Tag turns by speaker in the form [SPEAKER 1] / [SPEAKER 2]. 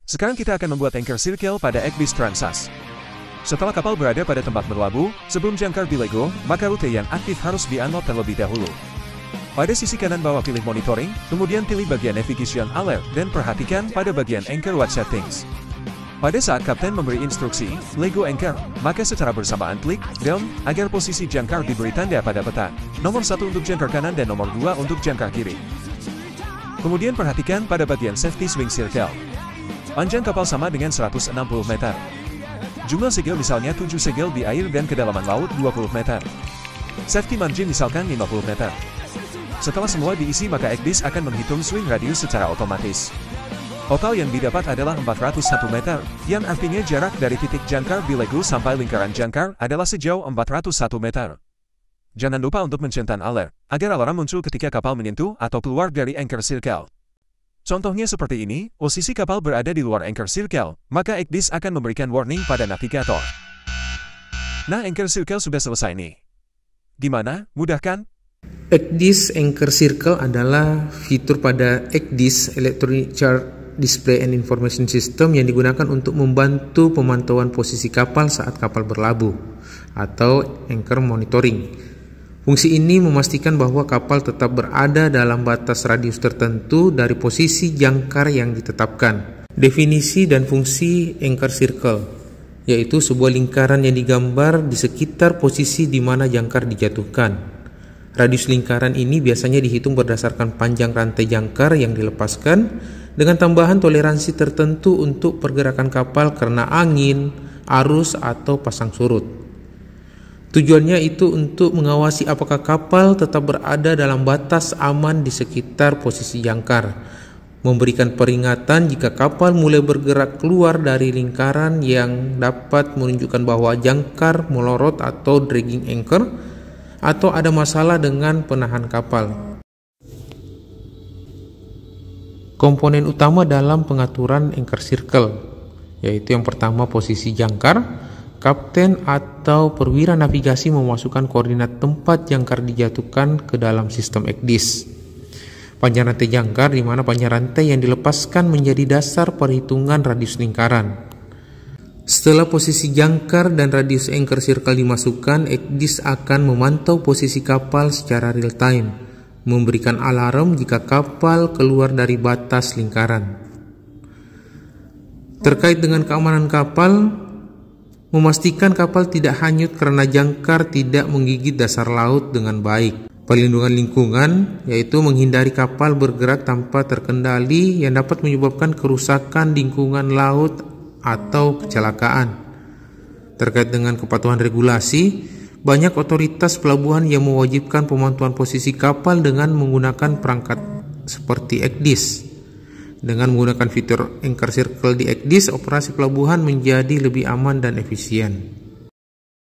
[SPEAKER 1] Sekarang kita akan membuat anchor circle pada Ekbis Transas. Setelah kapal berada pada tempat berlabuh, sebelum jangkar dilego, maka rute yang aktif harus di-unlock terlebih dahulu. Pada sisi kanan bawah pilih monitoring, kemudian pilih bagian navigation alert dan perhatikan pada bagian anchor watch settings. Pada saat kapten memberi instruksi, lego anchor, maka secara bersamaan klik down agar posisi jangkar diberi tanda pada peta. Nomor 1 untuk jangkar kanan dan nomor 2 untuk jangkar kiri. Kemudian perhatikan pada bagian safety swing circle. Panjang kapal sama dengan 160 meter. Jumlah segel misalnya 7 segel di air dan kedalaman laut 20 meter. Safety margin misalkan 50 meter. Setelah semua diisi maka Ekbis akan menghitung swing radius secara otomatis. Total yang didapat adalah 401 meter, yang artinya jarak dari titik jangkar dilego sampai lingkaran jangkar adalah sejauh 401 meter. Jangan lupa untuk mencentang alert, agar alarm muncul ketika kapal menyentuh atau keluar dari anchor circle. Contohnya seperti ini, posisi kapal berada di luar anchor circle, maka Ekbis akan memberikan warning pada navigator. Nah, anchor circle sudah selesai nih. Gimana? Mudah kan?
[SPEAKER 2] Ekdis Anchor Circle adalah fitur pada Ekdis Electronic Chart Display and Information System yang digunakan untuk membantu pemantauan posisi kapal saat kapal berlabuh, atau anchor monitoring. Fungsi ini memastikan bahwa kapal tetap berada dalam batas radius tertentu dari posisi jangkar yang ditetapkan. Definisi dan fungsi anchor circle, yaitu sebuah lingkaran yang digambar di sekitar posisi di mana jangkar dijatuhkan. Radius lingkaran ini biasanya dihitung berdasarkan panjang rantai jangkar yang dilepaskan dengan tambahan toleransi tertentu untuk pergerakan kapal karena angin, arus, atau pasang surut. Tujuannya itu untuk mengawasi apakah kapal tetap berada dalam batas aman di sekitar posisi jangkar, memberikan peringatan jika kapal mulai bergerak keluar dari lingkaran yang dapat menunjukkan bahwa jangkar melorot atau dragging anchor, atau ada masalah dengan penahan kapal. Komponen utama dalam pengaturan anchor circle, yaitu yang pertama posisi jangkar. Kapten atau perwira navigasi memasukkan koordinat tempat jangkar dijatuhkan ke dalam sistem Ekdis. Panjang rantai jangkar, di mana panjang rantai yang dilepaskan menjadi dasar perhitungan radius lingkaran. Setelah posisi jangkar dan radius anchor circle dimasukkan, Ekdis akan memantau posisi kapal secara real time, memberikan alarm jika kapal keluar dari batas lingkaran. Terkait dengan keamanan kapal, memastikan kapal tidak hanyut karena jangkar tidak menggigit dasar laut dengan baik. Perlindungan lingkungan, yaitu menghindari kapal bergerak tanpa terkendali yang dapat menyebabkan kerusakan lingkungan laut atau kecelakaan. Terkait dengan kepatuhan regulasi, banyak otoritas pelabuhan yang mewajibkan pemantauan posisi kapal dengan menggunakan perangkat seperti Ekdis. Dengan menggunakan fitur anchor circle di Ekdis, operasi pelabuhan menjadi lebih aman dan efisien.